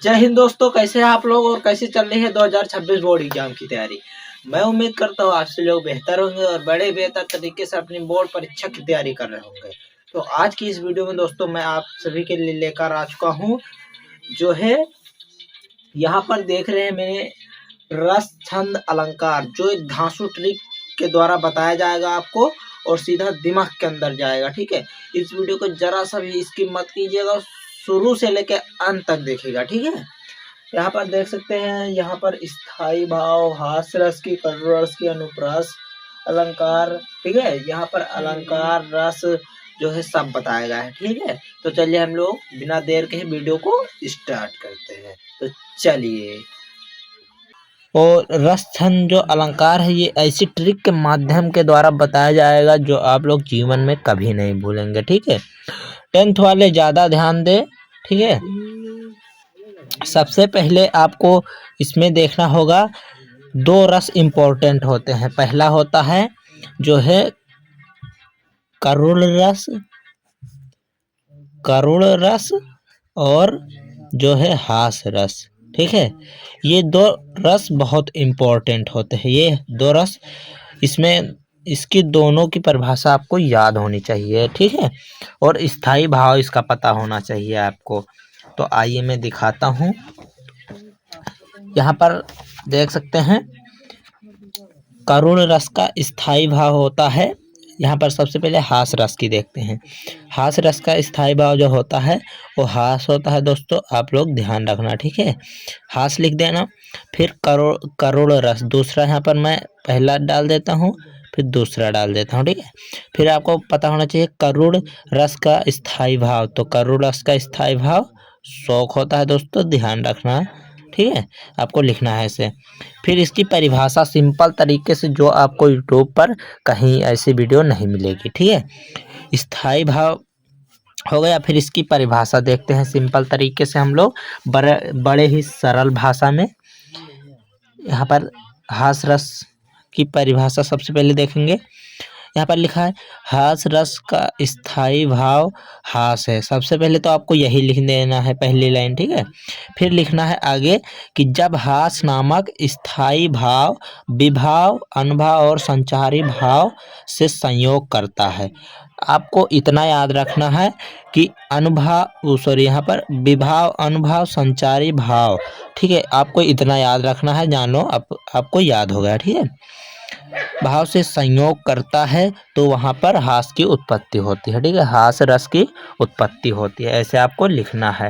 जय हिंद दोस्तों, कैसे हैं आप लोग और कैसे चल रही है 2026 बोर्ड एग्जाम की तैयारी। मैं उम्मीद करता हूँ आप सभी लोग बेहतर होंगे और बड़े बेहतर तरीके से अपनी बोर्ड परीक्षा की तैयारी कर रहे होंगे। तो आज की इस वीडियो में दोस्तों मैं आप सभी के लिए लेकर आ चुका हूँ, जो है यहाँ पर देख रहे हैं मैंने रस छंद अलंकार, जो एक धांसू ट्रिक के द्वारा बताया जाएगा आपको और सीधा दिमाग के अंदर जाएगा। ठीक है, इस वीडियो को जरा सा भी स्किप मत कीजिएगा, शुरू से लेकर अंत तक देखिएगा। ठीक है, यहाँ पर देख सकते हैं, यहाँ पर स्थाई भाव, हास्य रस की, करुण रस की, अनुप्रास अलंकार। ठीक है, यहाँ पर अलंकार रस जो है सब बताया गया है। ठीक है, तो चलिए हम लोग बिना देर के वीडियो को स्टार्ट करते हैं। तो चलिए, और रस छंद जो अलंकार है ये ऐसी ट्रिक के माध्यम के द्वारा बताया जाएगा जो आप लोग जीवन में कभी नहीं भूलेंगे। ठीक है, 10th वाले ज़्यादा ध्यान दें। ठीक है, सबसे पहले आपको इसमें देखना होगा, दो रस इम्पोर्टेंट होते हैं। पहला होता है जो है करुण रस और जो है हास रस। ठीक है, ये दो रस बहुत इम्पोर्टेंट होते हैं। ये दो रस, इसमें इसकी दोनों की परिभाषा आपको याद होनी चाहिए। ठीक है, और स्थायी भाव इसका पता होना चाहिए आपको। तो आइए मैं दिखाता हूँ। यहाँ पर देख सकते हैं, करुण रस का स्थायी भाव होता है। यहाँ पर सबसे पहले हास रस की देखते हैं। हास रस का स्थायी भाव जो होता है वो हास होता है दोस्तों, आप लोग ध्यान रखना। ठीक है, हास लिख देना। फिर करुण रस दूसरा, यहाँ पर मैं पहला डाल देता हूँ, फिर दूसरा डाल देता हूँ। ठीक है, फिर आपको पता होना चाहिए करुण रस का स्थायी भाव। तो करुण रस का स्थायी भाव शोक होता है दोस्तों, ध्यान रखना। ठीक है, आपको लिखना है इसे। फिर इसकी परिभाषा सिंपल तरीके से, जो आपको यूट्यूब पर कहीं ऐसी वीडियो नहीं मिलेगी। ठीक है, स्थायी भाव हो गया। फिर इसकी परिभाषा देखते हैं सिंपल तरीके से हम लोग, बड़े ही सरल भाषा में। यहाँ पर हास रस की परिभाषा सबसे पहले देखेंगे। यहाँ पर लिखा है हास रस का स्थायी भाव हास है। सबसे पहले तो आपको यही लिख देना है, पहली लाइन। ठीक है, फिर लिखना है आगे कि जब हास नामक स्थायी भाव विभाव, अनुभाव और संचारी भाव से संयोग करता है। आपको इतना याद रखना है कि यहाँ पर विभाव, अनुभाव, संचारी भाव। ठीक है, आपको इतना याद रखना है, जानो आपको याद हो गया। ठीक है, भाव से संयोग करता है तो वहाँ पर हास की उत्पत्ति होती है। ठीक है, हास रस की उत्पत्ति होती है, ऐसे आपको लिखना है।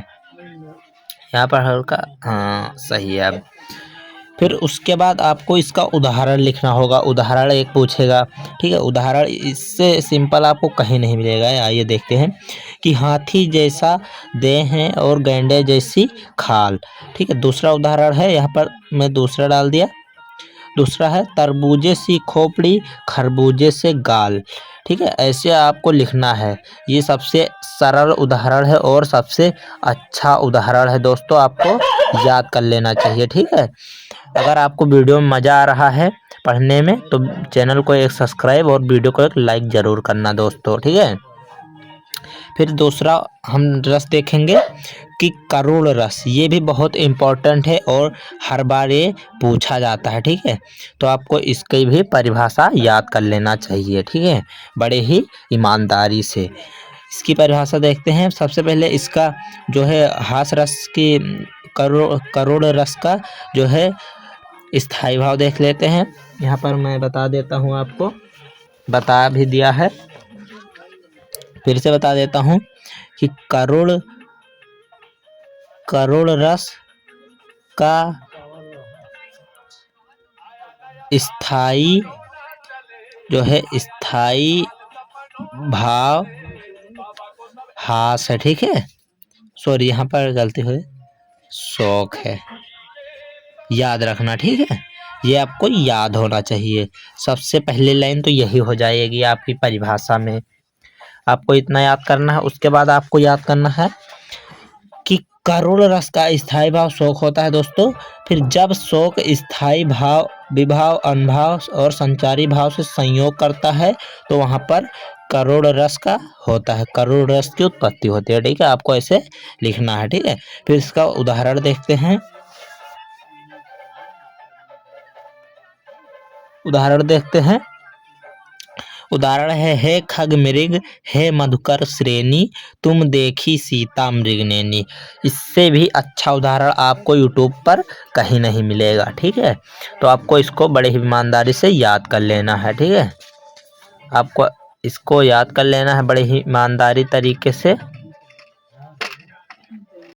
यहाँ पर हल्का, हाँ सही है। अब फिर उसके बाद आपको इसका उदाहरण लिखना होगा। उदाहरण एक पूछेगा। ठीक है, उदाहरण इससे सिंपल आपको कहीं नहीं मिलेगा। आइए देखते हैं कि हाथी जैसा देह है और गैंडे जैसी खाल। ठीक है, दूसरा उदाहरण है, यहाँ पर मैं दूसरा डाल दिया। दूसरा है तरबूजे सी खोपड़ी, खरबूजे से गाल। ठीक है, ऐसे आपको लिखना है। ये सबसे सरल उदाहरण है और सबसे अच्छा उदाहरण है दोस्तों, आपको याद कर लेना चाहिए। ठीक है, अगर आपको वीडियो में मज़ा आ रहा है पढ़ने में तो चैनल को एक सब्सक्राइब और वीडियो को एक लाइक ज़रूर करना दोस्तों। ठीक है, फिर दूसरा हम रस देखेंगे कि करुण रस। ये भी बहुत इम्पोर्टेंट है और हर बार ये पूछा जाता है। ठीक है, तो आपको इसकी भी परिभाषा याद कर लेना चाहिए। ठीक है, बड़े ही ईमानदारी से इसकी परिभाषा देखते हैं। सबसे पहले इसका जो है हास रस की, करुण रस का जो है स्थायी भाव देख लेते हैं। यहाँ पर मैं बता देता हूँ, आपको बता भी दिया है, फिर से बता देता हूँ कि करुण रस का स्थायी जो है स्थायी भाव हास है। ठीक है, सॉरी यहाँ पर गलती हुई, शौक है, याद रखना। ठीक है, ये आपको याद होना चाहिए। सबसे पहली लाइन तो यही हो जाएगी आपकी परिभाषा में, आपको इतना याद करना है। उसके बाद आपको याद करना है कि करुण रस का स्थायी भाव शोक होता है दोस्तों। फिर जब शोक स्थायी भाव विभाव, अनुभाव और संचारी भाव से संयोग करता है तो वहाँ पर करोड़ रस का होता है, करोड़ रस की उत्पत्ति होती है। ठीक है, आपको ऐसे लिखना है। ठीक है, फिर इसका उदाहरण देखते हैं। उदाहरण देखते हैं। उदाहरण है, हे खग मृग हे मधुकर श्रेणी, तुम देखी सीता मृगनैनी। इससे भी अच्छा उदाहरण आपको यूट्यूब पर कहीं नहीं मिलेगा। ठीक है, तो आपको इसको बड़े ही ईमानदारी से याद कर लेना है। ठीक है, आपको इसको याद कर लेना है बड़े ही ईमानदारी तरीके से।